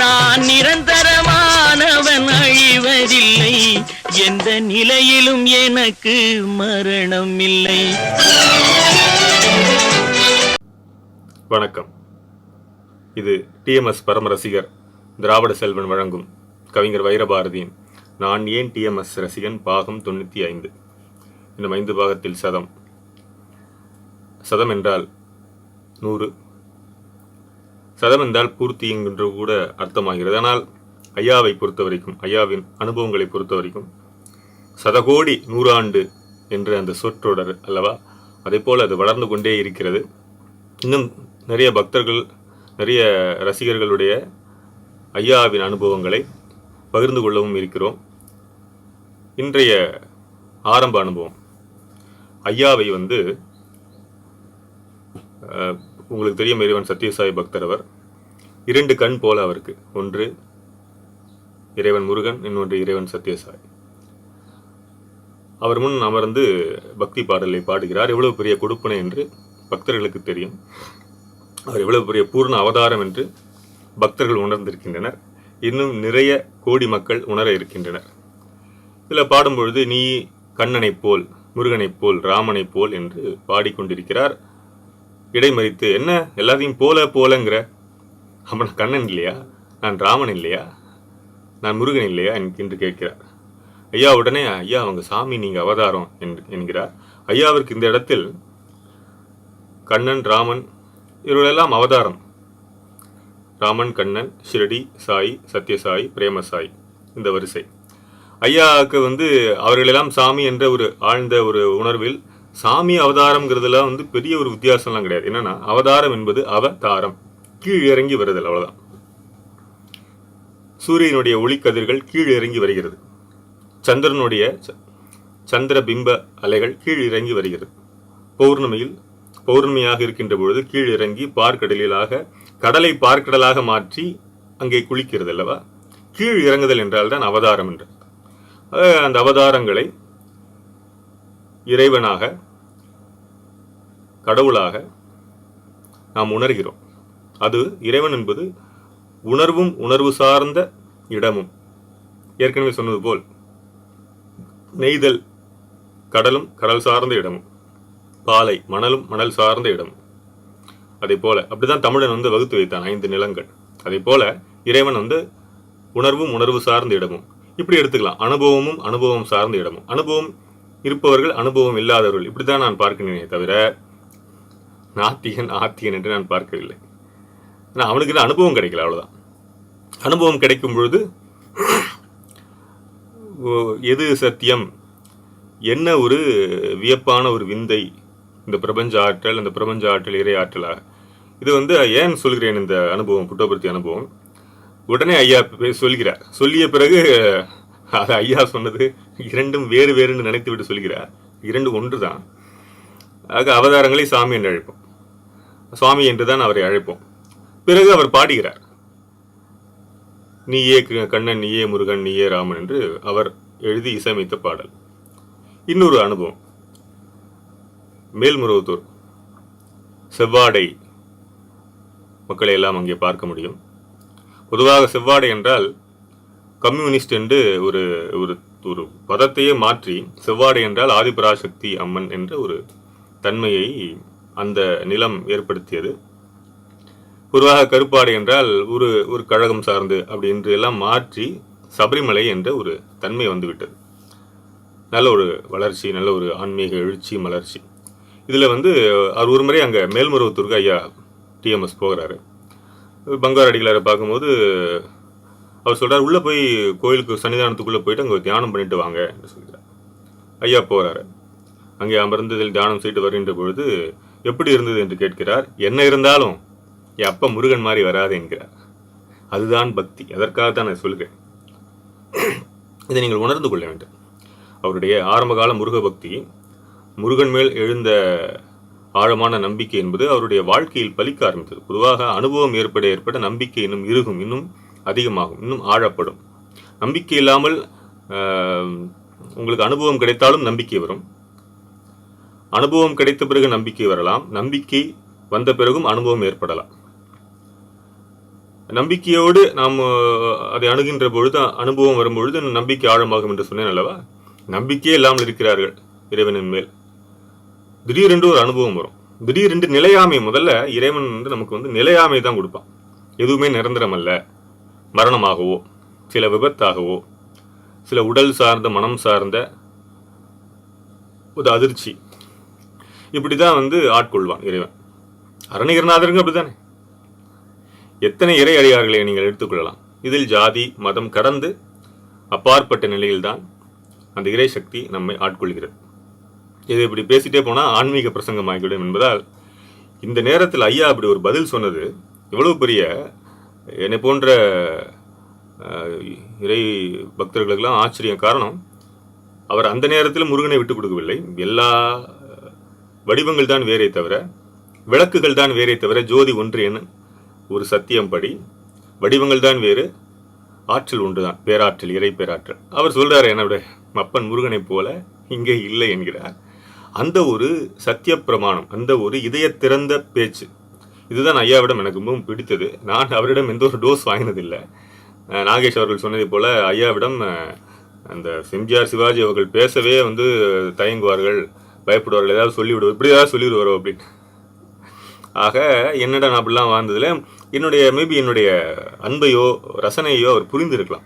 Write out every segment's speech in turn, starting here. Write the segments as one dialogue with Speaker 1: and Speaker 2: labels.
Speaker 1: நான் நிரந்தரமானவன் அழிவதில்லை, எந்த நிலையிலும் எனக்கு மரணம் இல்லை.
Speaker 2: வணக்கம். இது டிஎம்எஸ் பரமரசிகர் திராவிட செல்வன் வழங்கும் கவிஞர் வைரபாரதியின் நான் ஏன் டிஎம்எஸ் ரசிகன் பாகம் 95. இன்னும் 5 பாகத்தில் சதம். சதம் என்றால் 100, சதம் என்றால் பூர்த்தி என்று கூட அர்த்தமாகிறது. ஆனால் ஐயாவை பொறுத்த வரைக்கும், ஐயாவின் அனுபவங்களை பொறுத்த வரைக்கும் சதகோடி 100 ஆண்டு என்று அந்த சொற்றொடர் அல்லவா, அதே போல் அது வளர்ந்து கொண்டே இருக்கிறது. இன்னும் நிறைய பக்தர்கள், நிறைய ரசிகர்களுடைய ஐயாவின் அனுபவங்களை பகிர்ந்து கொள்ளவும் இருக்கிறோம். இன்றைய ஆரம்ப அனுபவம், ஐயாவை உங்களுக்கு தெரியும், இறைவன் சத்யசாய் பக்தர். அவர் 2 கண் போல அவருக்கு, ஒன்று இறைவன் முருகன், இன்னொன்று இறைவன் சத்யசாய். அவர் முன் அமர்ந்து பக்தி பாடலை பாடுகிறார். எவ்வளவு பெரிய கொடுப்பனை என்று பக்தர்களுக்கு தெரியும். அவர் எவ்வளவு பெரிய பூர்ண அவதாரம் என்று பக்தர்கள் உணர்ந்திருக்கின்றனர். இன்னும் நிறைய கோடி மக்கள் உணர இருக்கின்றனர். இதில் பாடும்பொழுது நீ கண்ணனைப் போல், முருகனைப் போல், ராமனைப் போல் என்று பாடிக்கொண்டிருக்கிறார். இடைமறித்து, என்ன எல்லாத்தையும் போல போலங்கிற, அவன் கண்ணன் இல்லையா, நான் ராமன் இல்லையா, நான் முருகன் இல்லையா என்று கேட்கிறார். ஐயா உடனே, ஐயா அவங்க சாமி, நீங்க அவதாரம் என்கிறார். ஐயாவிற்கு இந்த இடத்தில் கண்ணன், ராமன் இவர்களெல்லாம் அவதாரம். ராமன், கண்ணன், ஷிரடி சாய், சத்யசாய், பிரேமசாய், இந்த வரிசை. ஐயாவுக்கு அவர்களெல்லாம் சாமி என்ற ஒரு ஆழ்ந்த ஒரு உணர்வில், சாமி அவதாரம்ங்கிறதுலாம் பெரிய ஒரு வித்தியாசம்லாம் கிடையாது. என்னன்னா, அவதாரம் என்பது அவதாரம், கீழ் இறங்கி வருதல், அவ்வளவுதான். சூரியனுடைய ஒளிக்கதிர்கள் கீழ் இறங்கி வருகிறது. சந்திரனுடைய சந்திர பிம்ப அலைகள் கீழ் இறங்கி வருகிறது. பௌர்ணமியாக இருக்கின்ற பொழுது கீழ் இறங்கி பார்க்கடலாக, கடலை பார்க்கடலாக மாற்றி அங்கே குளிக்கிறது அல்லவா. கீழ் இறங்குதல் என்றால் தான் அவதாரம் என்று. அந்த அவதாரங்களை இறைவனாக, கடவுளாக நாம் உணர்கிறோம். அது இறைவன் என்பது உணர்வும் உணர்வு சார்ந்த இடமும். ஏற்கனவே சொன்னது போல் நெய்தல் கடலும் கடல் சார்ந்த இடமும், பாலை மணலும் மணல் சார்ந்த இடமும். அதே போல அப்படிதான் தமிழன் வகுத்து வைத்தான் 5 நிலங்கள். அதே போல இறைவன் உணர்வும் உணர்வு சார்ந்த இடமும். இப்படி எடுத்துக்கலாம். அனுபவமும் அனுபவம் சார்ந்த இடமும். அனுபவம் இருப்பவர்கள், அனுபவம் இல்லாதவர்கள், இப்படித்தான் நான் பார்க்கிறேனே தவிர நாத்திகன் ஆத்திகன் என்று நான் பார்க்கவில்லை. ஆனால் அவனுக்கு அனுபவம் கிடைக்கல, அவ்வளவுதான். அனுபவம் கிடைக்கும் பொழுது எது சத்தியம், என்ன ஒரு வியப்பான ஒரு விந்தை இந்த பிரபஞ்ச ஆற்றல், அந்த பிரபஞ்ச ஆற்றல் இறை ஆற்றலாக. இது ஏன் சொல்கிறேன், இந்த அனுபவம், புட்டபர்த்தி அனுபவம். உடனே ஐயா சொல்கிறார். சொல்லிய பிறகு அது ஐயா சொன்னது 2 வேறு வேறுன்னு நினைத்து விட்டு சொல்கிறார். 2 ஒன்று தான். ஆக அவதாரங்களை சாமி என்று அழைப்போம், சுவாமி என்று தான் அவரை அழைப்போம். பிறகு அவர் பாடுகிறார், நீயே கண்ணன், நீயே முருகன், நீயே ராமன் என்று அவர் எழுதி இசையமைத்த பாடல். இன்னொரு அனுபவம், மேல்முருகத்தூர் செவ்வாடை மக்களை எல்லாம் அங்கே பார்க்க முடியும். பொதுவாக செவ்வாடை என்றால் கம்யூனிஸ்ட் என்று ஒரு ஒரு பதத்தையே மாற்றி, செவ்வாடை என்றால் ஆதிபராசக்தி அம்மன் என்ற ஒரு தன்மையை அந்த நிலம் ஏற்படுத்தியது. பொதுவாக கருப்பாடை என்றால் ஒரு கழகம் சார்ந்து அப்படி என்று எல்லாம் மாற்றி சபரிமலை என்ற ஒரு தன்மை வந்துவிட்டது. நல்ல ஒரு வளர்ச்சி, நல்ல ஒரு ஆன்மீக எழுச்சி, மலர்ச்சி. இதில் அவர் ஒரு முறை அங்கே மேல்முருகத்தூருக்கு ஐயா டிஎம்எஸ் போகிறாரு. பங்கார் அடிகளாரை பார்க்கும்போது அவர் சொல்கிறார், உள்ளே போய் கோயிலுக்கு சன்னிதானத்துக்குள்ளே போயிட்டு அங்கே தியானம் பண்ணிட்டு வாங்க என்று சொல்கிறார். ஐயா போகிறாரு. அங்கே அமர்ந்ததில் தியானம் செய்து வருகின்ற பொழுது எப்படி இருந்தது என்று கேட்கிறார். என்ன இருந்தாலும் என் அப்பா முருகன் மாதிரி வராது என்கிறார். அதுதான் பக்தி. அதற்காகத்தான் நான் சொல்கிறேன். இதை நீங்கள் உணர்ந்து கொள்ள வேண்டும். அவருடைய ஆரம்பகால முருக பக்தி, முருகன் மேல் எழுந்த ஆழமான நம்பிக்கை என்பது அவருடைய வாழ்க்கையில் பலிக்க ஆரம்பித்தது. பொதுவாக அனுபவம் ஏற்பட நம்பிக்கை இன்னும் இறுகும், இன்னும் அதிகமாகும், இன்னும் ஆழப்படும். நம்பிக்கை இல்லாமல் உங்களுக்கு அனுபவம் கிடைத்தாலும் நம்பிக்கை வரும். அனுபவம் கிடைத்த பிறகு நம்பிக்கை வரலாம். நம்பிக்கை வந்த பிறகும் அனுபவம் ஏற்படலாம். நம்பிக்கையோடு நாம் அதை அணுகின்ற பொழுது, அனுபவம் வரும்பொழுது நம்பிக்கை ஆழமாகும் என்று சொன்னேன் அல்லவா? நம்பிக்கையே இல்லாமல் இருக்கிறார்கள் இறைவனின் மேல். திடீரென்று ஒரு அனுபவம் வரும். திடீரென்று நிலையாமை. முதல்ல இறைவன் நமக்கு நிலையாமை தான் கொடுப்பான். எதுவுமே நிரந்தரம் அல்ல. மரணமாகவோ, சில விபத்தாகவோ, சில உடல் சார்ந்த மனம் சார்ந்த ஒரு அதிர்ச்சி, இப்படிதான் ஆட்கொள்வான் இறைவன். அருணகிரிநாதருங்க அப்படித்தானே. எத்தனை இறை அடியார்களை நீங்கள் எடுத்துக்கொள்ளலாம். இதில் ஜாதி மதம் கடந்து அப்பாற்பட்ட நிலையில்தான் அந்த இறை சக்தி நம்மை ஆட்கொள்கிறது. இது இப்படி பேசிட்டே போனால் ஆன்மீக பிரசங்கம் ஆகிவிடும் என்பதால் இந்த நேரத்தில் ஐயா அப்படி ஒரு பதில் சொன்னது இவ்வளவு பெரிய என்னை போன்ற இறை பக்தர்களுக்கெல்லாம் ஆச்சரியம். காரணம், அவர் அந்த நேரத்தில் முருகனை விட்டுக் கொடுக்கவில்லை. எல்லா வடிவங்கள் தான் வேறே தவிர, விளக்குகள் தான் வேறே தவிர, ஜோதி ஒன்று என ஒரு சத்தியம் படி வடிவங்கள் தான் வேறு, ஆற்றல் ஒன்றுதான், பேராற்றல், இறை பேராற்றல். அவர் சொல்றாரு, என்னோட அப்பன் முருகனை போல இங்கே இல்லை என்கிறார். அந்த ஒரு சத்திய பிரமாணம், அந்த ஒரு இதய திறந்த பேச்சு, இதுதான் ஐயாவிடம் எனக்கு ரொம்பவும் பிடித்தது. நான் அவரிடம் எந்த ஒரு டோஸ் வாங்கினதில்லை. நாகேஷ் அவர்கள் சொன்னதை போல ஐயாவிடம் அந்த எம்ஜிஆர் சிவாஜி அவர்கள் பேசவே தயங்குவார்கள், பயப்படுவார்கள், ஏதாவது சொல்லிவிடுவார், இப்படி ஏதாவது சொல்லிவிடுவாரோ அப்படின்னு. ஆக என்னடா நான் அப்படிலாம் வாழ்ந்ததில் என்னுடைய அன்பையோ ரசனையோ அவர் புரிந்திருக்கலாம்.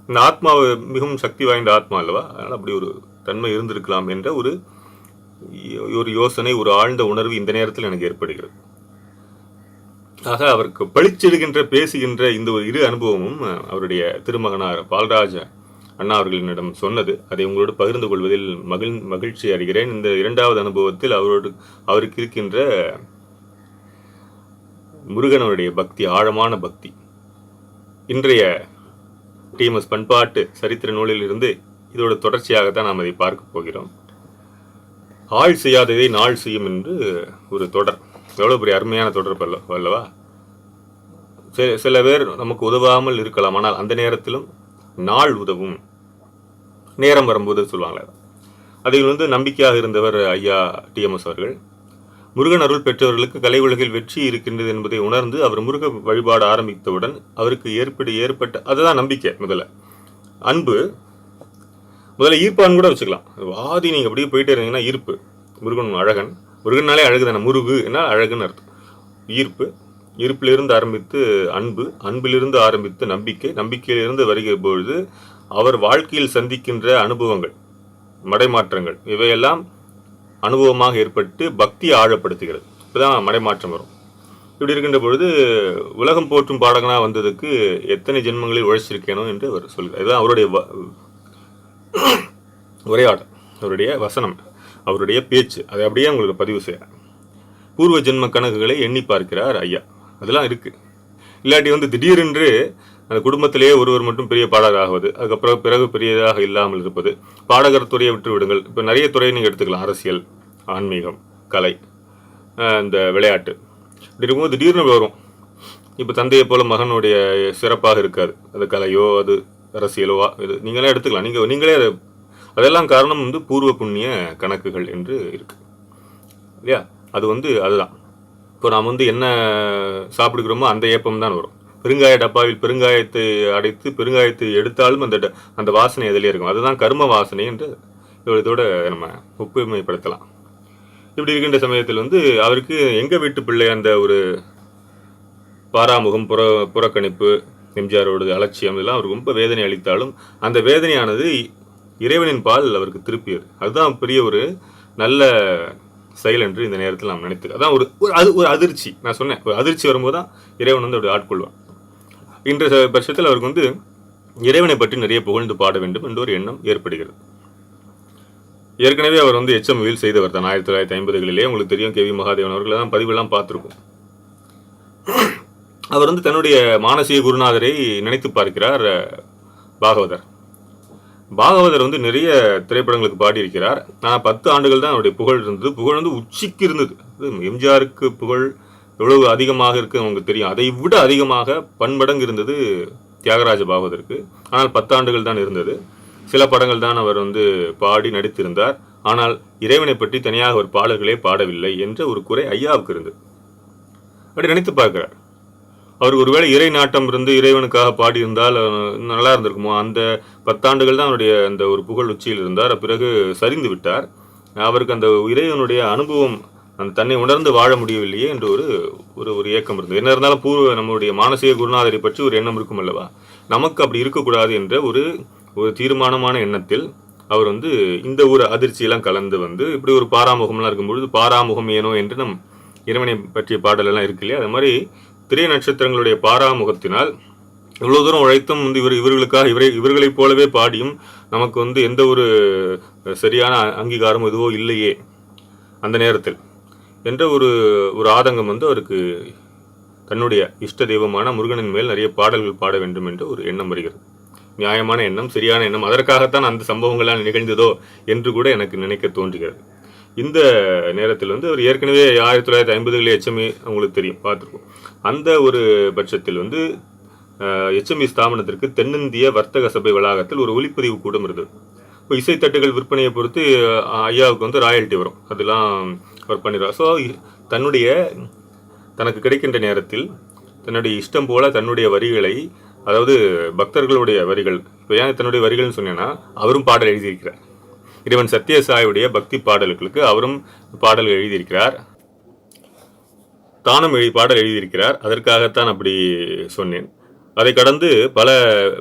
Speaker 2: இந்த ஆத்மா மிகவும் சக்தி வாய்ந்த ஆத்மா அல்லவா, அதனால் அப்படி ஒரு தன்மை இருந்திருக்கலாம் என்ற ஒரு யோசனை, ஒரு ஆழ்ந்த உணர்வு இந்த நேரத்தில் எனக்கு ஏற்படுகிறது. ஆக அவருக்கு பளிச்செடுகின்ற பேசுகின்ற இந்த ஒரு இரு அனுபவமும் அவருடைய திருமகனார் பால்ராஜ அண்ணா அவர்களிடம் சொன்னது. அதை உங்களோடு பகிர்ந்து கொள்வதில் மகிழ்ச்சி அடைகிறேன். இந்த இரண்டாவது அனுபவத்தில் அவருக்கு இருக்கின்ற முருகனுடைய பக்தி, ஆழமான பக்தி, இன்றைய டிஎம்எஸ் பண்பாட்டு சரித்திர நூலில் இருந்து இதோட தொடர்ச்சியாகத்தான் நாம் அதை பார்க்க போகிறோம். ஆள் செய்யாததை நாள் செய்யும் என்று ஒரு தொடர். எவ்வளோ பெரிய அருமையான தொடர் அல்லவா? சில பேர் நமக்கு உதவாமல் இருக்கலாம், ஆனால் அந்த நேரத்திலும் நாள் உதவும், நேரம் வரும்போது சொல்லுவாங்களே. அதில் நம்பிக்கையாக இருந்தவர் ஐயா டிஎம்எஸ் அவர்கள். முருகன் அருள் பெற்றவர்களுக்கு கலை உலகில் வெற்றி இருக்கின்றது என்பதை உணர்ந்து அவர் முருக வழிபாடு ஆரம்பித்தவுடன் அவருக்கு ஏற்பட்ட அதுதான் நம்பிக்கை. முதல்ல அன்பு, முதல்ல ஈர்ப்பான்னு கூட வச்சுக்கலாம். வாதி நீங்கள் அப்படியே போயிட்டே இருந்தீங்கன்னா ஈர்ப்பு. முருகன் அழகன், முருகனாலே அழகு தானே, முருகு என்ன அழகுன்னு அர்த்தம். ஈர்ப்பு, ஈர்ப்பிலிருந்து ஆரம்பித்து அன்பு, அன்பிலிருந்து ஆரம்பித்து நம்பிக்கை, நம்பிக்கையிலிருந்து வருகிற பொழுது அவர் வாழ்க்கையில் சந்திக்கின்ற அனுபவங்கள், மடைமாற்றங்கள், இவையெல்லாம் அனுபவமாக ஏற்பட்டு பக்தியை ஆழப்படுத்துகிறது. இப்போதான் மடைமாற்றம் வரும். இப்படி இருக்கின்ற பொழுது உலகம் போற்றும் பாடகனாக வந்ததுக்கு எத்தனை ஜென்மங்களில் உழைச்சிருக்கேனோ என்று அவர் சொல்கிறார். இதுதான் அவருடைய உரையாடல், அவருடைய வசனம், அவருடைய பேச்சு. அதை அப்படியே உங்களுக்கு பதிவு செய்கிறார். பூர்வ ஜென்ம கணக்குகளை எண்ணி பார்க்கிறார் ஐயா. அதெல்லாம் இருக்குது. இல்லாட்டி திடீரென்று அந்த குடும்பத்திலேயே ஒருவர் மட்டும் பெரிய பாடகர் ஆகுவது, அதுக்கப்புறம் பிறகு பெரியதாக இல்லாமல் இருப்பது, பாடகர் துறையை விட்டு விடுங்கள். இப்போ நிறைய துறையை நீங்கள் எடுத்துக்கலாம். அரசியல், ஆன்மீகம், கலை, இந்த விளையாட்டு. இப்படி இருக்கும்போது திடீர்னு வரும். இப்போ தந்தையை போல மகனுடைய சிறப்பாக இருக்காது. அது கலையோ அது அரசியலோ இது நீங்களே எடுத்துக்கலாம். நீங்களே அதெல்லாம் காரணம் பூர்வ புண்ணிய கணக்குகள் என்று இருக்கு இல்லையா? அது அதுதான். இப்போ நாம் என்ன சாப்பிடுகிறோமோ அந்த ஏப்பம் தான் வரும். பெருங்காய டப்பாவில் பெருங்காயத்தை அடைத்து பெருங்காயத்தை எடுத்தாலும் அந்த வாசனை அதிலே இருக்கும். அதுதான் கர்ம வாசனை என்று இதோட நம்ம ஒப்புமைப்படுத்தலாம். இப்படி இருக்கின்ற சமயத்தில் அவருக்கு எங்கள் வீட்டு பிள்ளை அந்த ஒரு பாராமுகம், புறக்கணிப்பு, எம்ஜிஆரோட அலட்சியம் இதெல்லாம் அவருக்கு ரொம்ப வேதனை அளித்தாலும் அந்த வேதனையானது இறைவனின் பால் அவருக்கு திருப்பியது. அதுதான் பெரிய ஒரு நல்ல செயல் என்று இந்த நேரத்தில் நாம் நினைத்து, அதான் ஒரு அதிர்ச்சி. நான் சொன்னேன், ஒரு அதிர்ச்சி வரும்போது தான் இறைவன் அப்படி ஆட்கொள்வான். இன்றைய பட்சத்தில் அவருக்கு இறைவனை பற்றி நிறைய புகழ்ந்து பாட வேண்டும் என்ற ஒரு எண்ணம் ஏற்படுகிறது. ஏற்கனவே அவர் எச்எம்வியில் செய்தவர் தான். 1950களிலே உங்களுக்கு தெரியும், கேவி மகாதேவன் அவர்கள் தான் பதிவெல்லாம் பார்த்துருக்கும். அவர் தன்னுடைய மானசீக குருநாதரை நினைத்து பார்க்கிறார். பாகவதர் நிறைய திரைப்படங்களுக்கு பாடியிருக்கிறார். ஆனால் 10 ஆண்டுகள் தான் அவருடைய புகழ் இருந்தது. புகழ் உச்சிக்கு இருந்தது. எம்ஜிஆருக்கு புகழ் எவ்வளவு அதிகமாக இருக்கு உங்களுக்கு தெரியும். அதை விட அதிகமாக பன்மடங்கு இருந்தது தியாகராஜ பாகவதற்கு. ஆனால் 10 ஆண்டுகள் தான் இருந்தது. சில படங்கள் தான் அவர் பாடி நடித்திருந்தார். ஆனால் இறைவனை பற்றி தனியாக ஒரு பாடல்களே பாடவில்லை என்ற ஒரு குறை ஐயாவுக்கு இருந்தது. அப்படி நினைத்து பார்க்கிறார். அவருக்கு ஒருவேளை இறை நாட்டம் இருந்து இறைவனுக்காக பாடியிருந்தால் நல்லா இருந்திருக்குமோ. அந்த 10 ஆண்டுகள் தான் அவருடைய அந்த ஒரு புகழ் உச்சியில் இருந்தார். பிறகு சரிந்து விட்டார். அவருக்கு அந்த இறைவனுடைய அனுபவம், அந்த தன்னை உணர்ந்து வாழ முடியவில்லையே என்று ஒரு ஒரு ஒரு ஏக்கம் இருந்தது. என்ன இருந்தாலும் நம்முடைய மானசீக குருநாதரை பற்றி ஒரு எண்ணம் இருக்கும் அல்லவா, நமக்கு அப்படி இருக்கக்கூடாது என்ற ஒரு ஒரு தீர்மானமான எண்ணத்தில் அவர் இந்த ஒரு அதிர்ச்சியெல்லாம் கலந்து இப்படி ஒரு பாராமுகம்லாம் இருக்கும்பொழுது, பாராமுகம் ஏனோ என்று நம் இறைவனை பற்றிய பாடலெல்லாம் இருக்கு இல்லையா, அது மாதிரி திரை நட்சத்திரங்களுடைய பாராமுகத்தினால் இவ்வளவு தூரம் உழைத்தும் இவர்களுக்காக இவர்களைப் போலவே பாடியும் நமக்கு எந்த ஒரு சரியான அங்கீகாரம் எதுவோ இல்லையே அந்த நேரத்தில் என்ற ஒரு ஒரு ஆதங்கம் அவருக்கு தன்னுடைய இஷ்ட தெய்வமான முருகனின் மேல் நிறைய பாடல்கள் பாட வேண்டும் என்ற ஒரு எண்ணம் வருகிறது. நியாயமான எண்ணம், சரியான எண்ணம். அதற்காகத்தான் அந்த சம்பவங்கள்லாம் நிகழ்ந்ததோ என்று கூட எனக்கு நினைக்க தோன்றுகிறது. இந்த நேரத்தில் அவர் ஏற்கனவே 1950களில் HME அவங்களுக்கு தெரியும், பார்த்துருக்கோம். அந்த ஒரு பட்சத்தில் HME ஸ்தாபனத்திற்கு தென்னிந்திய வர்த்தக சபை வளாகத்தில் ஒரு ஒலிப்பதிவு கூடம் இருந்தது. இப்போ இசைத்தட்டுகள் விற்பனையை பொறுத்து ஐயாவுக்கு ராயல்ட்டி வரும், அதெல்லாம் அவர் பண்ணிடுவார். ஸோ தனக்கு கிடைக்கின்ற நேரத்தில் தன்னுடைய இஷ்டம் போல தன்னுடைய வரிகளை, அதாவது பக்தர்களுடைய வரிகள், இப்போ ஏன் தன்னுடைய வரிகள்னு சொன்னேன்னா, அவரும் பாடல் எழுதியிருக்கிறார். இறைவன் சத்யசாயுடைய பக்தி பாடல்களுக்கு அவரும் பாடல்கள் எழுதியிருக்கிறார், தானும் பாடல் எழுதியிருக்கிறார். அதற்காகத்தான் அப்படி சொன்னேன். அதை கடந்து பல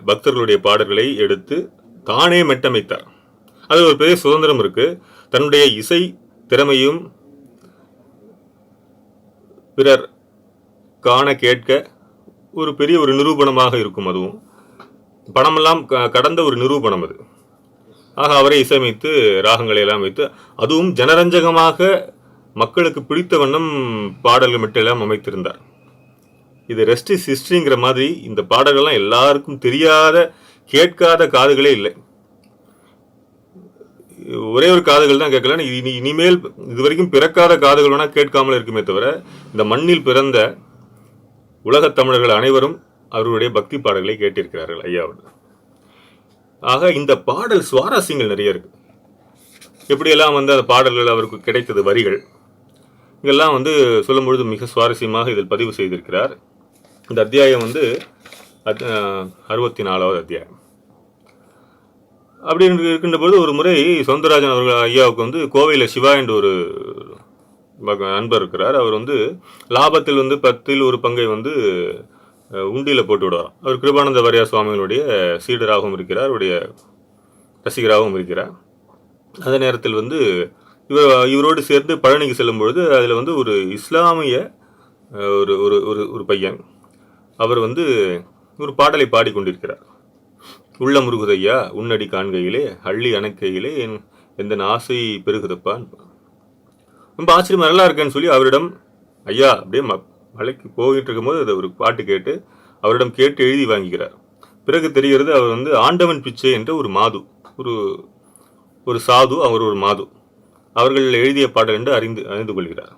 Speaker 2: பக்தர்களுடைய பாடல்களை எடுத்து தானே மெட்டமைத்தார். அது ஒரு பெரிய சுதந்திரம் இருக்கு. தன்னுடைய இசை திறமையும் பிறர் காண கேட்க ஒரு பெரிய ஒரு நிரூபணமாக இருக்கும். அதுவும் பணமெல்லாம் கடந்த ஒரு நிரூபணம் அது. ஆக அவரை இசையமைத்து ராகங்களை எல்லாம் வைத்து, அதுவும் ஜனரஞ்சகமாக மக்களுக்கு பிடித்த வண்ணம் பாடல்கள் மெட்டெல்லாம் அமைத்திருந்தார். இது ரெஸ்ட் இஸ் ஹிஸ்டரிங்கிற மாதிரி இந்த பாடல்கள்லாம் எல்லாருக்கும் தெரியாத, கேட்காத காதுகளே இல்லை. ஒரே ஒரு காதுகள் தான் கேட்கல. இனிமேல் இதுவரைக்கும் பிறக்காத காதுகள் வேணா கேட்காமல் இருக்குமே தவிர, இந்த மண்ணில் பிறந்த உலகத் தமிழர்கள் அனைவரும் அவருடைய பக்தி பாடல்களை கேட்டிருக்கிறார்கள் ஐயாவோட. ஆக இந்த பாடல் சுவாரஸ்யங்கள் நிறைய இருக்கு. எப்படியெல்லாம் அந்த பாடல்கள் அவருக்கு கிடைத்தது, வரிகள் இதெல்லாம் சொல்லும் பொழுது மிக சுவாரஸ்யமாக இதில் பதிவு செய்திருக்கிறார். இந்த அத்தியாயம் 64வது அத்தியாயம். அப்படி இருக்கின்ற போது ஒரு முறை சௌந்தரராஜன் அவர்கள் ஐயாவுக்கு கோவையில் சிவா என்ற ஒரு நண்பர் இருக்கிறார். அவர் லாபத்தில் 10ல் ஒரு பங்கை உண்டியில் போட்டு விடுவார். அவர் கிருபானந்த வாரியார் சுவாமிகளுடைய சீடராகவும் இருக்கிறார், அவருடைய ரசிகராகவும் இருக்கிறார். அதே நேரத்தில் இவரோடு சேர்ந்து பழனிக்கு செல்லும் பொழுது அதில் ஒரு இஸ்லாமிய ஒரு ஒரு ஒரு பையன் அவர் ஒரு பாடலை பாடிக்கொண்டிருக்கிறார். உள்ள முருகுதையா உன்னடி காண்கையிலே அள்ளி அணைக்கையிலே எந்த ஆசை பெருகுதப்பான். ரொம்ப ஆச்சரியமா நல்லா இருக்கேன்னு சொல்லி அவரிடம், ஐயா அப்படியே மலைக்கு போயிட்டு இருக்கும்போது அதை ஒரு பாட்டு கேட்டு அவரிடம் கேட்டு எழுதி வாங்கிக்கிறார். பிறகு தெரிகிறது அவர் ஆண்டவன் பிச்சை என்ற ஒரு மாது, ஒரு சாது, அவர் ஒரு மாது, அவர்கள் எழுதிய பாடல் என்று அறிந்து கொள்கிறார்.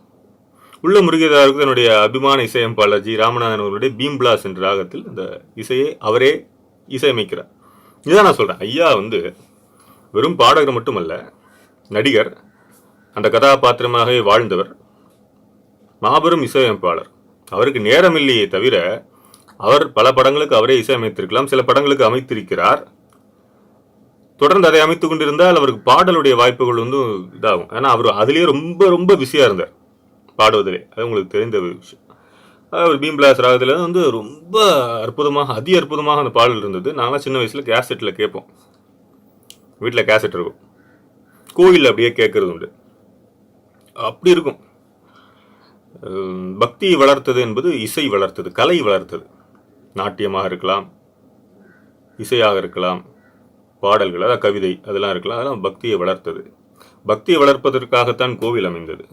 Speaker 2: உள்ள முருகேதாருக்கு தன்னுடைய அபிமான இசையமைப்பாளர் ஜி ராமநாதன் அவர்களுடைய பீம்பிளாஸ் என்ற ராகத்தில் அந்த இசையை அவரே இசையமைக்கிறார். இதுதான் நான் சொல்றேன், ஐயா வெறும் பாடகர் மட்டுமல்ல, நடிகர், அந்த கதாபாத்திரமாகவே வாழ்ந்தவர், மாபெரும் இசையமைப்பாளர். அவருக்கு நேரம் இல்லையே தவிர அவர் பல படங்களுக்கு அவரே இசையமைத்திருக்கலாம், சில படங்களுக்கு அமைத்திருக்கிறார். தொடர்ந்து அதை அமைத்துக் கொண்டிருந்தால் அவருக்கு பாடலுடைய வாய்ப்புகள் இதாகும். ஏன்னா அவர் அதிலேயே ரொம்ப ரொம்ப பிஸியா இருந்தார் பாடுவதிலே. அது உங்களுக்கு தெரிந்த விஷயம். அவர் பீம்பிளாஸ் ராகத்தில் ரொம்ப அற்புதமாக, அதி அற்புதமாக அந்த பாடல் இருந்தது. நாங்களாம் சின்ன வயசுல கேசட்டில் கேட்போம், வீட்டில் கேசட் இருக்கும், கோயிலில் அப்படியே கேட்கறது உண்டு. அப்படி இருக்கும். பக்தியை வளர்த்தது என்பது இசை வளர்த்தது, கலை வளர்த்தது. நாட்டியமாக இருக்கலாம், இசையாக இருக்கலாம், பாடல்கள், அதாவது கவிதை, அதெல்லாம் இருக்கலாம். அதெல்லாம் பக்தியை வளர்த்தது. பக்தியை வளர்ப்பதற்காகத்தான் கோவில் அமைந்தது.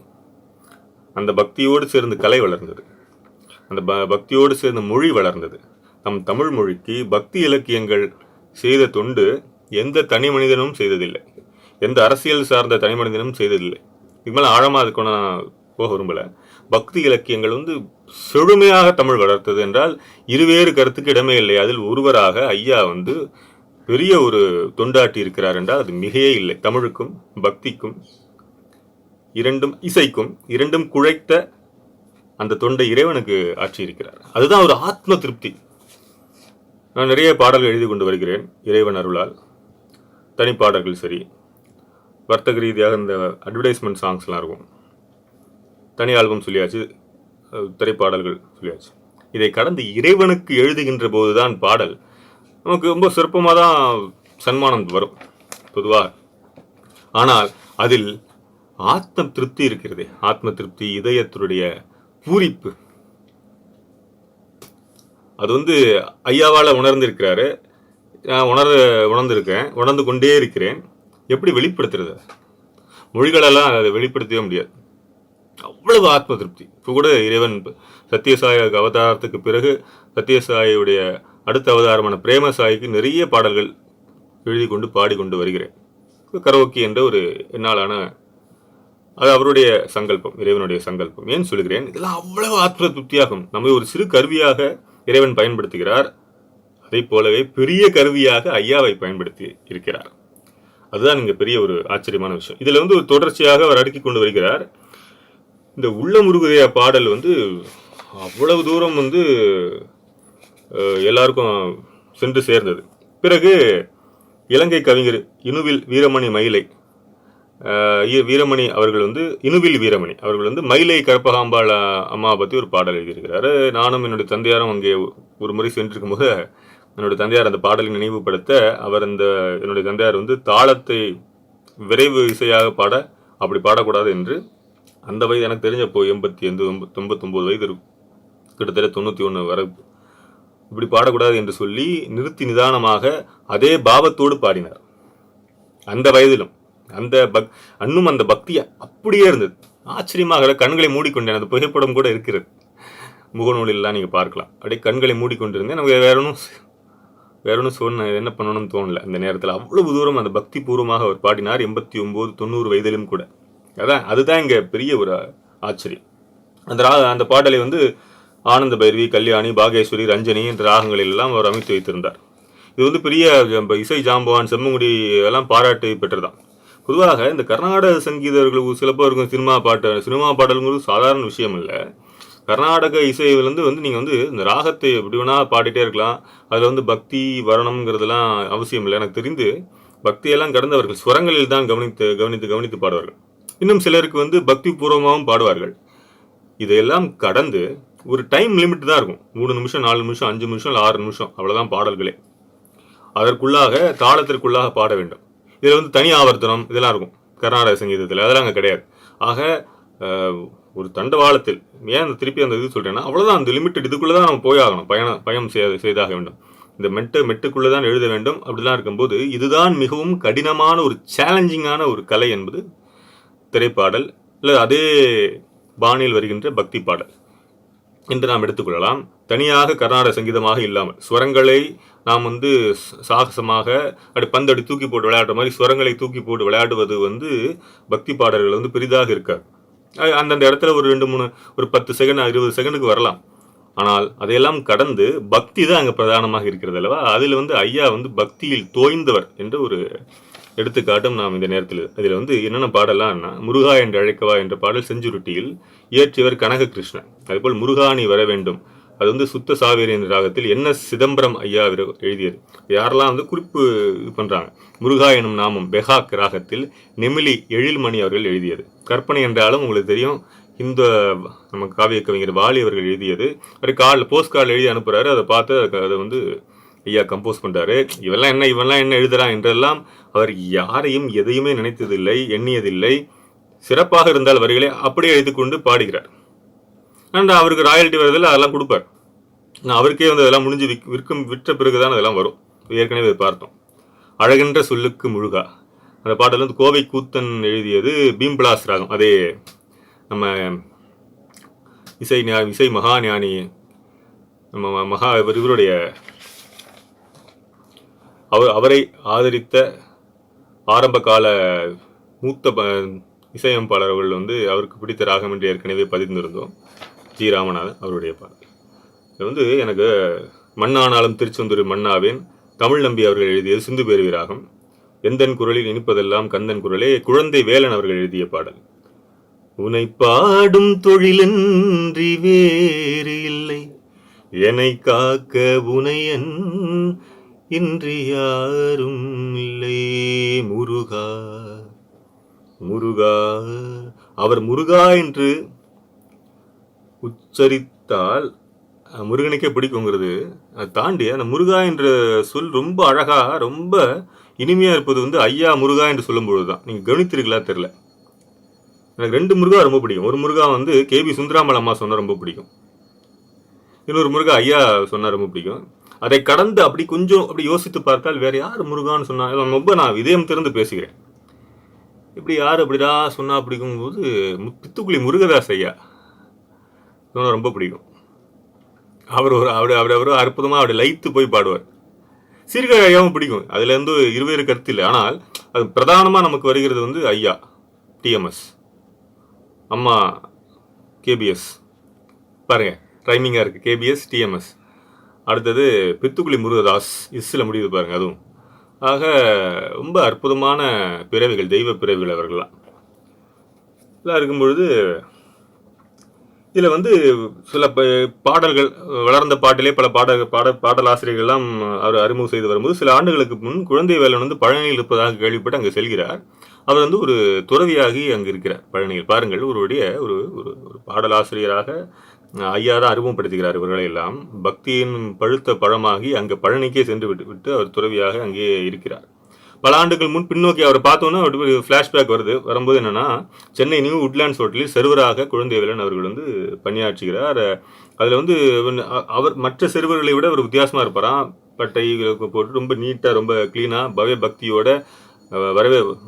Speaker 2: அந்த பக்தியோடு சேர்ந்து கலை வளர்ந்தது, அந்த பக்தியோடு சேர்ந்து மொழி வளர்ந்தது. நம் தமிழ் மொழிக்கு பக்தி இலக்கியங்கள் செய்த தொண்டு எந்த தனி மனிதனும் செய்ததில்லை, எந்த அரசியல் சார்ந்த தனி மனிதனும் செய்ததில்லை. இது மேலே ஆழமாக அதுக்கு நான் போக விரும்பல. பக்தி இலக்கியங்கள் செழுமையாக தமிழ் வளர்த்தது என்றால் இருவேறு கருத்துக்கு இடமே இல்லை. அதில் ஒருவராக ஐயா பெரிய ஒரு தொண்டாட்டி இருக்கிறார் என்றால் அது மிகையே இல்லை. தமிழுக்கும் பக்திக்கும் இரண்டும், இசைக்கும் இரண்டும் குழைத்த அந்த தொண்டை இறைவனுக்கு ஆற்றியிருக்கிறார். அதுதான் ஒரு ஆத்ம திருப்தி. நான் நிறைய பாடல்கள் எழுதி கொண்டு வருகிறேன் இறைவன் அருளால். தனிப்பாடல்கள் சரி, வர்த்தக ரீதியாக இந்த அட்வர்டைஸ்மெண்ட் சாங்ஸ்லாம் இருக்கும், தனி ஆல்பம் சொல்லியாச்சு, திரைப்பாடல்கள் சொல்லியாச்சு. இதை கடந்து இறைவனுக்கு எழுதுகின்ற போதுதான் பாடல் நமக்கு ரொம்ப சிறப்பமாக தான் சன்மானம் வரும் பொதுவாக. ஆனால் அதில் ஆத்ம திருப்தி இருக்கிறது. ஆத்ம திருப்தி, இதயத்தினுடைய பூரிப்பு, அது ஐயாவால் உணர்ந்திருக்கிறாரு. நான் உணர்ந்திருக்கேன், உணர்ந்து கொண்டே இருக்கிறேன். எப்படி வெளிப்படுத்துறது? மொழிகளெல்லாம் அதை வெளிப்படுத்தவே முடியாது. அவ்வளவு ஆத்ம திருப்தி. இப்போ கூட இறைவன் சத்யசாய் அவதாரத்துக்கு பிறகு சத்யசாயுடைய அடுத்த அவதாரமான பிரேமசாய்க்கு நிறைய பாடல்கள் எழுதி கொண்டு பாடிக்கொண்டு வருகிறேன். கரோக்கி என்ற ஒரு என்னாலான, அது அவருடைய சங்கல்பம், இறைவனுடைய சங்கல்பம். ஏன் சொல்கிறேன்? இதெல்லாம் அவ்வளவு ஆத்ம திருப்தியாகும். நம்மை ஒரு சிறு கருவியாக இறைவன் பயன்படுத்துகிறார். அதை போலவே பெரிய கருவியாக ஐயாவை பயன்படுத்தி இருக்கிறார். அதுதான் இங்க பெரிய ஒரு ஆச்சரியமான விஷயம். இதுல ஒரு தொடர்ச்சியாக அவர் அடுக்கி கொண்டு வருகிறார். இந்த உள்ள முருகுதையா பாடல் அவ்வளவு தூரம் எல்லாருக்கும் சென்று சேர்ந்தது. பிறகு இலங்கை கவிஞர் இனுவில் வீரமணி மயிலை வீரமணி அவர்கள் இனுவில் வீரமணி அவர்கள் மயிலை கற்பகாம்பாள் அம்மா பற்றி ஒரு பாடல் எழுதியிருக்கிறாரு. நானும் என்னுடைய தந்தையாரும் அங்கே ஒரு முறை சென்றிருக்கும் போது என்னுடைய தந்தையார் அந்த பாடலை நினைவுபடுத்த, அவர் என்னுடைய தந்தையார் தாளத்தை விரைவு இசையாக பாட, அப்படி பாடக்கூடாது என்று, அந்த வயது எனக்கு தெரிஞ்சப்போ 89 வயது இருக்கும், கிட்டத்தட்ட 91 வரை, இப்படி பாடக்கூடாது என்று சொல்லி நிறுத்தி நிதானமாக அதே பாவத்தோடு பாடினார். அந்த வயதிலும் அன்னும் அந்த பக்தியா அப்படியே இருந்தது. ஆச்சரியமாக கண்களை மூடிக்கொண்டேன். அந்த புகைப்படம் கூட இருக்கிறது முகநூலெல்லாம் நீங்கள் பார்க்கலாம். அப்படியே கண்களை மூடிக்கொண்டிருந்தேன். நமக்கு வேற ஒன்றும் சொன்ன என்ன பண்ணணும்னு தோணல. அந்த நேரத்தில் அவ்வளவு தூரம் அந்த பக்தி பூர்வமாக அவர் பாடினார். 89, 90 வயதிலும் கூட. அதுதான் இங்கே பெரிய ஒரு ஆச்சரியம். அந்த பாடலை ஆனந்த பைரவி, கல்யாணி, பாகேஸ்வரி, ரஞ்சனி என்ற ராகங்களில் எல்லாம் அவர் அமைத்து வைத்திருந்தார். இது பெரிய இசை ஜாம்பவான், செம்மங்குடி எல்லாம் பாராட்டு பெற்றதான். பொதுவாக இந்த கர்நாடக சங்கீதர்கள் சில பேருக்கு சினிமா பாடல்களும் சாதாரண விஷயம் இல்லை. கர்நாடக இசையிலேருந்து நீங்கள் இந்த ராகத்தை எப்படி வேணா பாடிட்டே இருக்கலாம். அதில் பக்தி வரணுங்கிறதுலாம் அவசியம் இல்லை. எனக்கு தெரிந்து பக்தியெல்லாம் கடந்தவர்கள் ஸ்வரங்களில் தான் கவனித்து பாடுவார்கள். இன்னும் சிலருக்கு பக்தி பூர்வமாகவும் பாடுவார்கள். இதையெல்லாம் கடந்து ஒரு டைம் லிமிட் தான் இருக்கும். 3 நிமிஷம், 4 நிமிஷம், 5 நிமிஷம், 6 நிமிஷம், அவ்வளோதான் பாடல்களே. அதற்குள்ளாக தாளத்திற்குள்ளாக பாட வேண்டும். இதில் தனி ஆவர்த்தனம் இதெல்லாம் இருக்கும் கர்நாடக சங்கீதத்தில், அதெல்லாம் அங்கே கிடையாது. ஆக ஒரு தண்டவாளத்தில் ஏன் திருப்பி அந்த இது சொல்கிறேன்னா, அவ்வளோதான், அந்த லிமிட்டட் இதுக்குள்ளே தான் நம்ம போயாகணும், பயணம் செய்தாக வேண்டும். இந்த மெட்டுக்குள்ளே தான் எழுத வேண்டும். அப்படிலாம் இருக்கும்போது இதுதான் மிகவும் கடினமான ஒரு சேலஞ்சிங்கான ஒரு கலை என்பது திரைப்பாடல், இல்லை அதே பாணியில் வருகின்ற பக்தி பாடல் என்று நாம் எடுத்துக்கொள்ளலாம். தனியாக கர்நாடக சங்கீதமாக இல்லாமல் ஸ்வரங்களை நாம் சாகசமாக பந்தடி தூக்கி போட்டு விளையாடுற மாதிரி ஸ்வரங்களை தூக்கி போட்டு விளையாடுவது பக்தி பாடல்கள் பெரிதாக இருக்காது. அந்தந்த இடத்துல ஒரு 2-3 ஒரு 10 செகண்ட் 20 செகண்டுக்கு வரலாம். ஆனால் அதையெல்லாம் கடந்து பக்தி தான் அங்கே பிரதானமாக இருக்கிறது அல்லவா. அதில் ஐயா பக்தியில் தோய்ந்தவர் என்ற ஒரு எடுத்துக்காட்டும் நாம் இந்த நேரத்தில். அதில் என்னென்ன பாடலாம்னா, முருகா என்று அழைக்கவா என்ற பாடல் செஞ்சுருட்டியில் இயற்றியவர் கனககிருஷ்ணன். அதுபோல் முருகாணி வர வேண்டும், அது சுத்த சாவேரி என்ற ராகத்தில் NS சிதம்பரம் ஐயா எழுதியது. யாரெல்லாம் குறிப்பு இது பண்ணுறாங்க. முருகா எனும் நாமம் பெஹாக் ராகத்தில் நெமிலி எழில்மணி அவர்கள் எழுதியது. கற்பனை என்றாலும் உங்களுக்கு தெரியும், இந்த நம்ம காவிய கவிஞர் வாலி அவர்கள் எழுதியது. அப்படி போஸ்ட் கார்டில் எழுதி அனுப்புகிறாரு. அதை பார்த்து அதை ஐயா கம்போஸ் பண்ணுறாரு. இவெல்லாம் என்ன எழுதுறான் என்றெல்லாம் அவர் யாரையும் எதையுமே நினைத்ததில்லை, எண்ணியதில்லை. சிறப்பாக இருந்தால் வரிகளை அப்படியே எழுதிக்கொண்டு பாடுகிறார். அண்ட் அவருக்கு ராயல்ட்டி வருதில்லை, அதெல்லாம் கொடுப்பார். அவருக்கே அதெல்லாம் முடிஞ்சு விற்ற பிறகுதான் அதெல்லாம் வரும். ஏற்கனவே பார்த்தோம். அழகென்ற சொல்லுக்கு முழுகா அந்த பாடல் கோவை கூத்தன் எழுதியது. பீம்பிளாஸ் ராகம். அதே நம்ம இசை மகா ஞானி நம்ம இவருடைய அவரை ஆதரித்த ஆரம்ப கால மூத்த இசையமைப்பாளர்கள் அவருக்கு பிடித்த ராகம் என்று ஏற்கனவே பதிந்திருந்தோம். ஜி ராமநாதன் அவருடைய பாடல். இது எனக்கு மண்ணானாலும் திருச்செந்தூர் மண்ணாவேன் தமிழ் நம்பி அவர்கள் எழுதியது சிந்து பேரவி ராகம். எந்தன் குரலில் இனிப்பதெல்லாம் கந்தன் குரலே குழந்தை வேலன் அவர்கள் எழுதிய பாடல். உனை பாடும் தொழிலன்றி வேறு இல்லை, என்னை காக்க உனையன் இன்றி யாரும் இல்லை. முருகா முருகா. அவர் முருகா என்று உச்சரித்தால் முருகனுக்கே பிடிக்குங்கிறது. அதை தாண்டி அந்த முருகா என்ற சொல் ரொம்ப அழகா ரொம்ப இனிமையா இருப்பது வந்து ஐயா முருகா என்று சொல்லும் பொழுதுதான். நீங்க கவனித்திருக்கலாம் தெரியல. எனக்கு 2 முருகா ரொம்ப பிடிக்கும். ஒரு முருகா வந்து கேபி சுந்தராமல் அம்மா சொன்னா ரொம்ப பிடிக்கும். இன்னொரு முருகா ஐயா சொன்னா ரொம்ப பிடிக்கும். அதை கடந்து அப்படி கொஞ்சம் அப்படி யோசித்து பார்த்தால் வேற யார் முருகான்னு சொன்னா ரொம்ப நான் இதயம் திறந்து பேசுகிறேன். இப்படி யார் அப்படிடா சொன்னா பிடிக்கும்போது பித்துக்குளி முருகதாஸ் ஐயா சொன்னா ரொம்ப பிடிக்கும். அவர் ஒரு அற்புதமா அப்படி லைத்து போய் பாடுவார். சீர்காழி ஐயாவும் பிடிக்கும். அதுல இருந்து இருவேறு கருத்து இல்லை. ஆனால் அது பிரதானமா நமக்கு வருகிறது வந்து ஐயா டிஎம்எஸ், அம்மா கேபிஎஸ். பாருங்க ரைமிங்கா இருக்கு, கேபிஎஸ் டிஎம்எஸ். அடுத்தது பித்துக்குளி முருகதாஸ், இஸ்ல முடியுது பாருங்க. அதுவும் ஆக ரொம்ப அற்புதமான பிறவிகள், தெய்வ பிறவிகள் அவர்கள்லாம். இதெல்லாம் இருக்கும்பொழுது இதில் வந்து சில பாடல்கள் வளர்ந்த பாட்டிலே பல பாடலாசிரியர்கள்லாம் அவர் அறிமுகம் செய்து வரும்போது சில ஆண்டுகளுக்கு முன் குழந்தை வேலன் வந்து பழனியில் இருப்பதாக கேள்விப்பட்டு அங்கே செல்கிறார். அவர் வந்து ஒரு துறவியாகி அங்கு இருக்கிறார் பழனியில். பாருங்கள், ஒருவருடைய ஒரு ஒரு பாடலாசிரியராக ஐயா தான் அறிமுகப்படுத்துகிறார் இவர்களை எல்லாம். பக்தியின் பழுத்த பழமாகி அங்கே பழனிக்கே சென்று விட்டு அவர் துறவியாக அங்கே இருக்கிறார். பல ஆண்டுகள் முன் பின்னோக்கி அவரை பார்த்தோன்னா ஃப்ளாஷ்பேக் வரும்போது என்னன்னா, சென்னை நியூ உட்லாண்ட்ஸ் ஹோட்டலில் செர்வராக குழந்தைவேலன் அவர்கள் வந்து பணியாற்றுகிறார். அதில் வந்து அவர் மற்ற செர்வர்களை விட ஒரு வித்தியாசமாக இருப்பாராம். பட்டை போட்டு ரொம்ப நீட்டாக ரொம்ப கிளீனாக பவ்ய பக்தியோட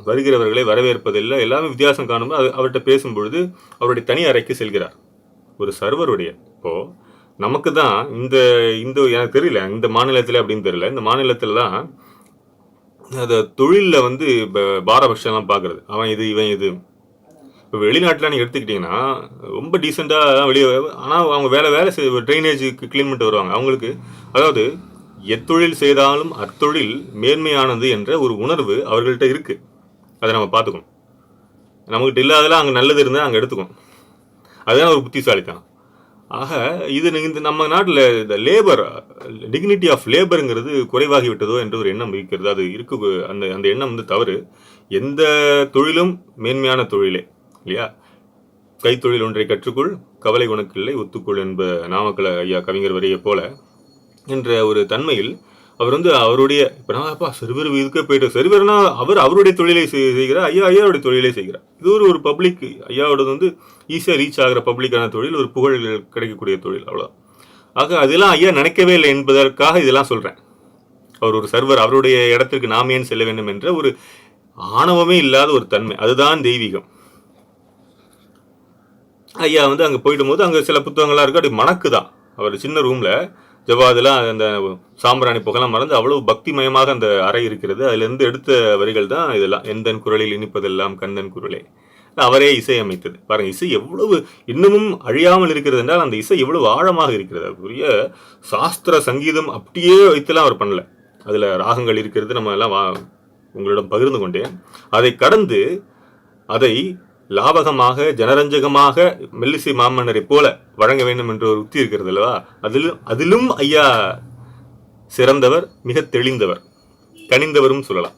Speaker 2: வருகிறவர்களை வரவேற்பதில்லை, எல்லாமே வித்தியாசம் காணும்போது அவர்கிட்ட பேசும்பொழுது அவருடைய தனி அறைக்கு செல்கிறார். ஒரு சர்வருடைய இப்போ நமக்கு தான் இந்த எனக்கு தெரியல இந்த மாநிலத்தில் அப்படின்னு தெரியல. இந்த மாநிலத்தில் தான் அந்த தொழிலில் வந்து இப்போ பாரபட்சம்லாம் பார்க்குறது, அவன் இது இவன் இது. இப்போ வெளிநாட்டில் நீங்கள் எடுத்துக்கிட்டிங்கன்னா ரொம்ப டீசெண்டாக வெளியே, ஆனால் அவங்க வேலை ட்ரைனேஜுக்கு க்ளீன் பண்ணிட்டு வருவாங்க. அவங்களுக்கு அதாவது எத்தொழில் செய்தாலும் அத்தொழில் மேன்மையானது என்ற ஒரு உணர்வு அவர்கள்ட்ட இருக்குது. அதை நம்ம பார்த்துக்கணும். நம்மகிட்ட இல்லாதெல்லாம் அங்கே நல்லது இருந்தால் அங்கே எடுத்துக்கணும். அதுதான் ஒரு புத்திசாலித்தனம். ஆக இது நம்ம நாட்டில் இந்த லேபர் டிக்னிட்டி ஆஃப் லேபருங்கிறது குறைவாகி விட்டதோ என்ற ஒரு எண்ணம் இருக்கிறது. அது இருக்கு. அந்த எண்ணம் வந்து தவறு. எந்த தொழிலும் மேன்மையான தொழிலே இல்லையா? கைத்தொழில் ஒன்றை கற்றுக்கொள், கவலை உனக்கு இல்லை, ஒத்துக்கொள் என்ப நாமக்கல் ஐயா கவிஞர் வரியை போல என்ற ஒரு தன்மையில் அவர் வந்து அவருடைய இப்போ நான்ப்பா செர்வர் இதுக்கே போயிட்டு செர்வர்னா அவருடைய தொழிலை செய்கிறார், ஐயாவுடைய தொழிலை செய்கிறார். இது ஒரு பப்ளிக், ஐயாவோடது வந்து ஈஸியாக ரீச் ஆகிற பப்ளிக்கான தொழில், ஒரு புகழ் கிடைக்கக்கூடிய தொழில், அவ்வளோ. ஆக அதெல்லாம் ஐயா நினைக்கவே இல்லை என்பதற்காக இதெல்லாம் சொல்கிறேன். அவர் ஒரு சர்வர், அவருடைய இடத்திற்கு நாம் ஏன் செல்ல வேண்டும் என்ற ஒரு ஆணவமே இல்லாத ஒரு தன்மை, அதுதான் தெய்வீகம். ஐயா வந்து அங்கே போயிடும் போது அங்கே சில புத்தகங்கள்லாம் இருக்குது. அப்படி மணக்கு தான். அவர் சின்ன ரூமில் ஜவாதெல்லாம் அந்த சாம்பிராணி புகழெல்லாம் மறந்து அவ்வளவு பக்திமயமாக அந்த அறை இருக்கிறது. அதிலிருந்து எடுத்த வரிகள் தான் இதெல்லாம். எந்தன் குரலில் இனிப்பதெல்லாம் கந்தன் குரலே. அவரே இசையமைத்தது. பாருங்க, இசை எவ்வளவு இன்னமும் அழியாமல் இருக்கிறது என்றால் அந்த இசை எவ்வளவு ஆழமாக இருக்கிறது. அதுக்குரிய சாஸ்திர சங்கீதம் அப்படியே வைத்துலாம் அவர் பண்ணல. அதில் ராகங்கள் இருக்கிறது, நம்ம எல்லாம் உங்களிடம் பகிர்ந்து கொண்டேன். அதை கடந்து அதை லாபகமாக ஜனரஞ்சகமாக மெல்லிசை மாமன்னரை போல வழங்க வேண்டும் என்ற ஒரு உத்தி இருக்கிறது அல்லவா? அதிலும் ஐயா சிறந்தவர், மிக தெளிந்தவர், கனிந்தவரும் சொல்லலாம்.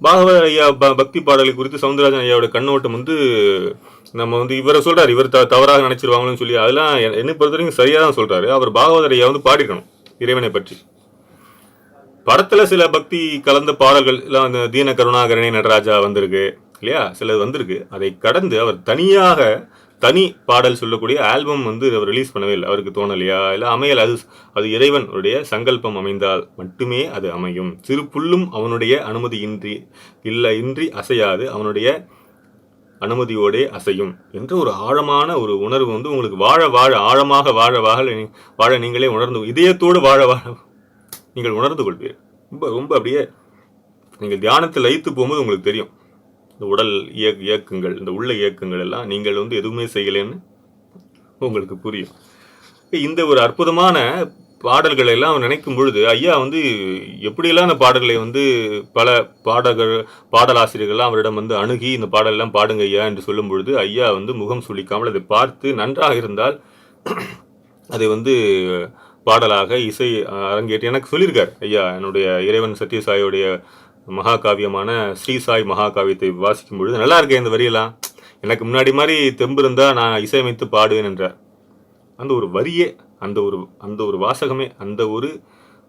Speaker 2: பாகவத ஐயா பக்தி பாடலை குறித்து சவுந்தரராஜன் ஐயாவோட கண்ணோட்டம் வந்து நம்ம வந்து இவரை சொல்றாரு, இவர் தவறாக நினைச்சிருவாங்கன்னு சொல்லி அதெல்லாம் என்னை பொறுத்த வரைக்கும் சரியா தான் சொல்றாரு. அவர் பாகவதர் ஐயா வந்து பாடிக்கணும் இறைவனை பற்றி. படத்துல சில பக்தி கலந்த பாடல்கள் எல்லாம் அந்த தீன கருணாகரணி நடராஜா வந்திருக்கு இல்லையா, சிலது வந்திருக்கு. அதை கடந்து அவர் தனியாக தனி பாடல் சொல்லக்கூடிய ஆல்பம் வந்து அவர் ரிலீஸ் பண்ணவே இல்லை. அவருக்கு தோணலையா இல்லை அமையல். அது இறைவனுடைய சங்கல்பம் அமைந்தால் மட்டுமே அது அமையும். சிறு புல்லும் அவனுடைய அனுமதி இன்றி அசையாது, அவனுடைய அனுமதியோடே அசையும் என்ற ஒரு ஆழமான ஒரு உணர்வு வந்து உங்களுக்கு ஆழமாக வாழ நீங்களே உணர்ந்து இதயத்தோடு வாழ நீங்கள் உணர்ந்து கொள்வீர்கள். ரொம்ப அப்படியே நீங்கள் தியானத்தில் லயித்து போகும்போது உங்களுக்கு தெரியும் இந்த உடல் இயக்கங்கள், இந்த உள்ள இயக்கங்கள் எல்லாம் நீங்கள் வந்து எதுவுமே செய்யலைன்னு உங்களுக்கு புரியும். இந்த ஒரு அற்புதமான பாடல்களை எல்லாம் நினைக்கும் பொழுது ஐயா வந்து எப்படியெல்லாம் அந்த பாடல்களை வந்து பல பாடலாசிரியர்கள்லாம் அவரிடம் வந்து அணுகி இந்த பாடலெல்லாம் பாடுங்க ஐயா என்று சொல்லும் பொழுது ஐயா வந்து முகம் சுளிக்காமல் அதை பார்த்து நன்றாக இருந்தால் அதை வந்து பாடலாக இசை அரங்கேற்றி எனக்கு சொல்லியிருக்கார் ஐயா. என்னுடைய இறைவன் சத்யசாயோடைய மகாகாவியமான ஸ்ரீசாய் மகாகாவியத்தை வாசிக்கும் பொழுது நல்லா இருக்கேன் இந்த வரியெல்லாம், எனக்கு முன்னாடி மாதிரி தெம்பு இருந்தா நான் இசையமைத்து பாடுவேன் என்றார். அந்த ஒரு வரியே, அந்த ஒரு வாசகமே, அந்த ஒரு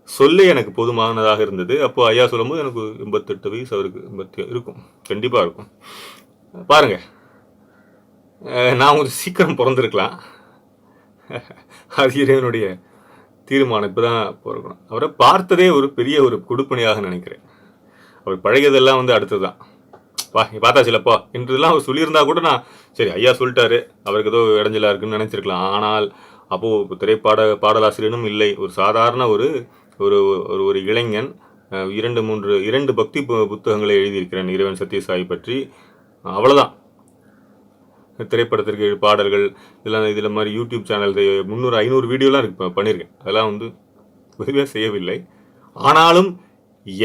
Speaker 2: சொல்லே எனக்கு போதுமானதாக இருந்தது. அப்போ ஐயா சொல்லும்போது எனக்கு 88 வயசு, அவருக்கு 80 இருக்கும், கண்டிப்பா இருக்கும். பாருங்க, நான் ஒரு சீக்கிரம் பிறந்திருக்கலாம், அது இறைவனுடைய தீர்மானம். இப்பதான் பிறக்கணும். அவரை பார்த்ததே ஒரு பெரிய ஒரு கொடுப்பனையாக நினைக்கிறேன். அவர் பழகியதெல்லாம் வந்து அடுத்ததுதான். பார்த்தாச்சுலப்பா என்றெல்லாம் அவர் சொல்லியிருந்தா கூட நான் சரி ஐயா சொல்லிட்டாரு, அவருக்கு ஏதோ இடைஞ்சலா இருக்குன்னு நினைச்சிருக்கலாம். ஆனால் அப்போ பாடலாசிரியனும் இல்லை, ஒரு சாதாரண ஒரு ஒரு ஒரு இளைஞன். 2 பக்தி புத்தகங்களை எழுதியிருக்கிறேன் இறைவன் சத்யசாய் பற்றி, அவ்வளவுதான். திரைப்படத்திற்கு பாடல்கள் இதெல்லாம் இதில் மாதிரி யூடியூப் சேனல் 300-500 வீடியோலாம் இருக்கு, பண்ணியிருக்கேன். அதெல்லாம் வந்து உதவியாக செய்யவில்லை. ஆனாலும்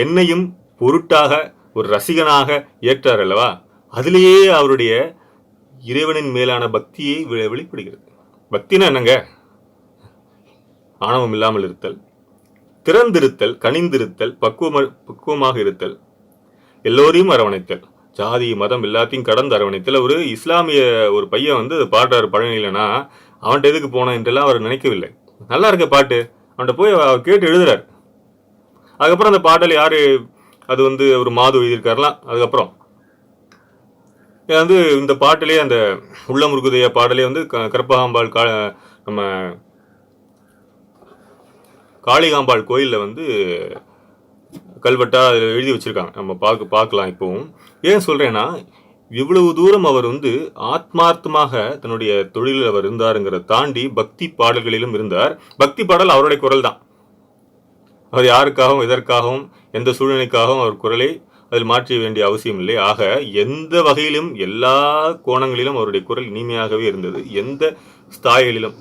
Speaker 2: என்னையும் பொருட்டாக ஒரு ரசிகனாக ஏற்றார் அல்லவா, அதிலேயே அவருடைய இறைவனின் மேலான பக்தியை வெளிப்படுகிறது. பக்தினா என்னங்க? ஆணவம் இல்லாமல் இருத்தல், திறந்திருத்தல், கனிந்திருத்தல், பக்குவமாக இருத்தல், எல்லோரையும் அரவணைத்தல், ஜாதி மதம் எல்லாத்தையும் கடந்து அரவணைத்தல். ஒரு இஸ்லாமிய ஒரு பையன் வந்து பாடுறாரு பழனியிலனா, அவன்கிட்ட எதுக்கு போனோம் என்றெல்லாம் அவர் நினைக்கவில்லை. நல்லா இருக்க பாட்டு, அவன்கிட்ட போய் அவர் கேட்டு எழுதுறாரு. அதுக்கப்புறம் அந்த பாடல் யாரு, அது வந்து ஒரு மாது எழுதியிருக்காருலாம். அதுக்கப்புறம் வந்து இந்த பாட்டிலே, அந்த உள்ளமுருகுதையா பாடலே வந்து கற்பகாம்பாள் நம்ம காளிகாம்பாள் கோயிலில் வந்து கல்வெட்டா எழுதி வச்சிருக்காங்க, நம்ம பார்க்கலாம். இப்போவும் ஏன் சொல்றேன்னா, இவ்வளவு தூரம் அவர் வந்து ஆத்மார்த்தமாக தன்னுடைய தொழிலில் அவர் இருந்தாருங்கிறத தாண்டி பக்தி பாடல்களிலும் இருந்தார். பக்தி பாடல் அவருடைய குரல் தான். அவர் யாருக்காகவும் எதற்காகவும் எந்த சூழ்நிலைக்காகவும் அவர் குரலை அதில் மாற்ற வேண்டிய அவசியம் இல்லை. ஆக எந்த வகையிலும் எல்லா கோணங்களிலும் அவருடைய குரல் இனிமையாகவே இருந்தது. எந்த ஸ்தாயிலும்,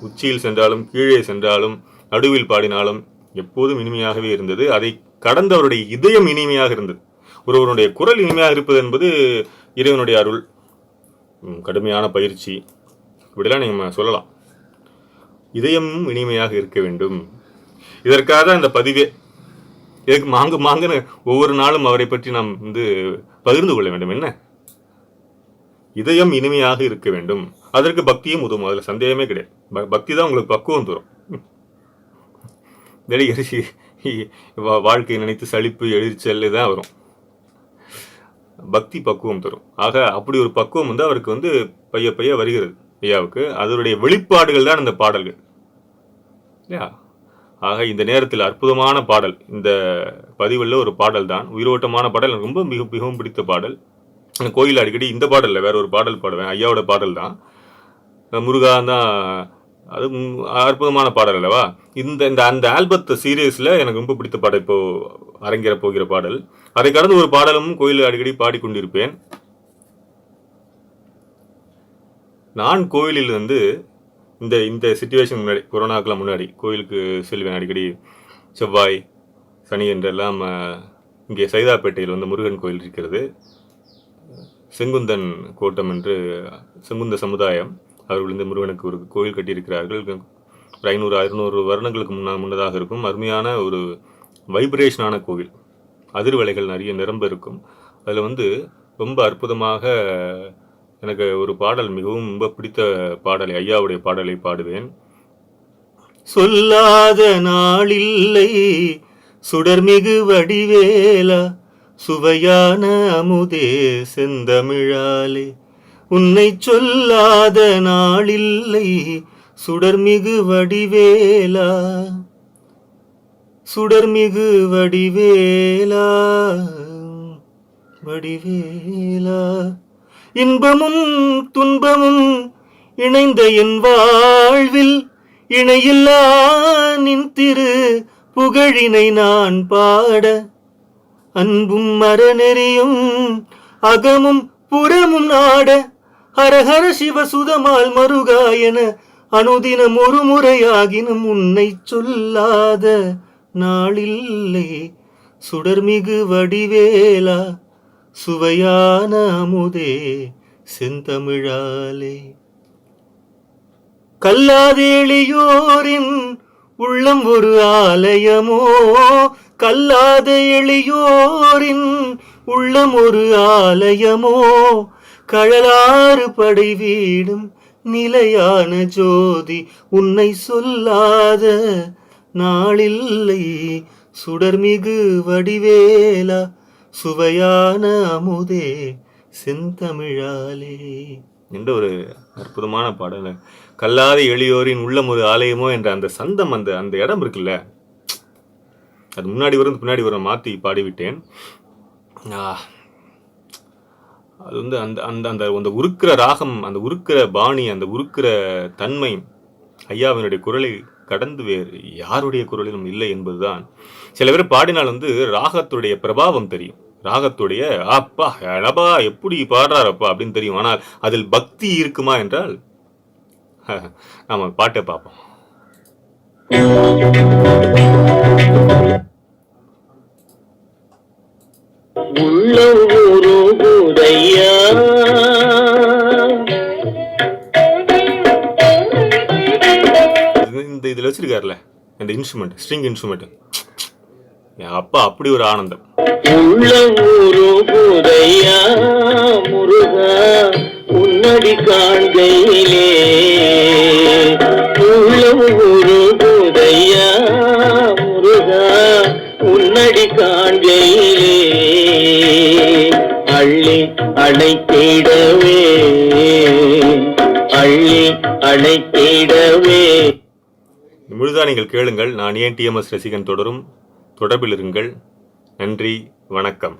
Speaker 2: உச்சியில் சென்றாலும் கீழே சென்றாலும் நடுவில் பாடினாலும் எப்போதும் இனிமையாகவே இருந்தது. அதை கடந்த அவருடைய இதயம் இனிமையாக இருந்தது. ஒருவருடைய குரல் இனிமையாக இருப்பது என்பது இறைவனுடைய அருள், கடுமையான பயிற்சி, இப்படிலாம் நீங்க சொல்லலாம். இதயமும் இனிமையாக இருக்க வேண்டும். இதற்காக தான் இந்த பதிவே. எதுக்கு மாங்குன்னு ஒவ்வொரு நாளும் அவரை பற்றி நாம் வந்து பகிர்ந்து கொள்ள வேண்டும். என்ன, இதயம் இனிமையாக இருக்க வேண்டும். அதற்கு பக்தியும் உதவும், அதுல சந்தேகமே கிடையாது. பக்தி தான் உங்களுக்கு பக்குவம் தரும். வெளியரிசி வாழ்க்கை நினைத்து சலிப்பு எரிச்சல் தான் வரும், பக்தி பக்குவம் தரும். ஆக அப்படி ஒரு பக்குவம் வந்து அவருக்கு வந்து பைய வருகிறது ஐயாவுக்கு. அதனுடைய வெளிப்பாடுகள் தான் இந்த பாடல்கள் இல்லையா. ஆக இந்த நேரத்தில் அற்புதமான பாடல், இந்த பதிவில் ஒரு பாடல் தான், உயிரோட்டமான பாடல், எனக்கு ரொம்ப மிகவும் பிடித்த பாடல். கோயில் அடிக்கடி இந்த பாடல்ல வேற ஒரு பாடல் பாடுவேன், ஐயாவோட பாடல் தான், முருகா தான். அது அற்புதமான பாடல் அல்லவா. அந்த ஆல்பத் சீரியஸ்ல எனக்கு ரொம்ப பிடித்த பாடல், இப்போ அரங்கேற போகிற பாடல். அதை கடந்து ஒரு பாடலும் கோயில் அடிக்கடி பாடிக்கொண்டிருப்பேன். நான் கோயிலில் வந்து இந்த சிச்சுவேஷன் முன்னாடி, கொரோனாக்கெல்லாம் முன்னாடி கோயிலுக்கு செல்வேன் அடிக்கடி. செவ்வாய் சனி என்றெல்லாம் இங்கே சைதாப்பேட்டையில் வந்து முருகன் கோயில் இருக்கிறது. செங்குந்தன் கோட்டம் என்று செங்குந்த சமுதாயம் அவர்கள் இந்த முருகனுக்கு ஒரு கோயில் கட்டியிருக்கிறார்கள். ஒரு 500-600 வருடங்களுக்கு முன்னதாக இருக்கும். அருமையான ஒரு வைப்ரேஷனான கோவில், அதிர்வலைகள் நிறைய நிரம்ப இருக்கும். அதில் வந்து ரொம்ப அற்புதமாக எனக்கு ஒரு பாடல், மிகவும் ரொம்ப பிடித்த பாடலை, ஐயாவுடைய பாடலை பாடுவேன். சொல்லாத நாளில்லை சுடர்மிகு வடிவேலா, சுவையான அமுதே செந்தமிழாலே, உன்னை சொல்லாத நாளில்லை சுடர்மிகு வடிவேலா, சுடர்மிகு வடிவேலா, வடிவேலா, இன்பமும் துன்பமும் இணைந்த என் வாழ்வில் இணையில்லா நின் திரு புகழினை நான் பாட, அன்பும் மரநெறியும் அகமும் புறமும் நாட, ஹரஹர சிவசுதமால் மருகா என அனுதினம் ஒரு முறையாகினும் உன்னை சொல்லாத நாளில்லை. சுடர்மிகு வடிவேலா சுவையான அமுதே செந்தமிழாலே. கல்லாதேளியோரின் உள்ளம் ஒரு ஆலயமோ, கல்லாத எளியோரின் உள்ளம் ஒரு ஆலயமோ, கழலாறு படை வீடும் நிலையான ஜோதி உன்னை சொல்லாத நாளில்லை. சுடர்மிகு வடிவேலா சுவையான அமுதே செந்தமிழாலே என்ற ஒரு அற்புதமான பாடல். கல்லாத எளியோரின் உள்ளம் ஒரு ஆலயமோ என்ற அந்த சந்தம், அந்த அந்த இடம் இருக்குல்ல, அது முன்னாடி வரும் பின்னாடி வரும் மாற்றி பாடிவிட்டேன். அது வந்து அந்த அந்த அந்த அந்த உருக்கிற ராகம், அந்த உருக்கிற பாணி, அந்த உருக்கிற தன்மை ஐயாவினுடைய குரலை கடந்து வேறு யாருடைய குரலிலும் இல்லை என்பதுதான். சில பேர் பாடினால் வந்து ராகத்துடைய பிரபாவம் தெரியும், ராகத்துடைய அப்பா எனப்பா எப்படி பாடுறாரப்பா அப்படின்னு தெரியும். ஆனால் அதில் பக்தி இருக்குமா என்றால் நாம பாட்டை பார்ப்போம். இந்த இதுல வச்சிருக்காருல இந்த இன்ஸ்ட்ருமெண்ட், ஸ்ட்ரிங் இன்ஸ்ட்ருமெண்ட், அப்பா அப்படி ஒரு ஆனந்தம்.
Speaker 1: முருகா உன்னடி காண்கையிலே முருகா உன்னடி காண்கையிலே அள்ளி அணைத்திடவே அள்ளி அணைத்திடவே.
Speaker 2: முழுதா நீங்கள் கேளுங்கள். நான் ஏன் டிஎம்எஸ் ரசிகன் தொடரும் தொடர்பில் இருங்கள். நன்றி, வணக்கம்.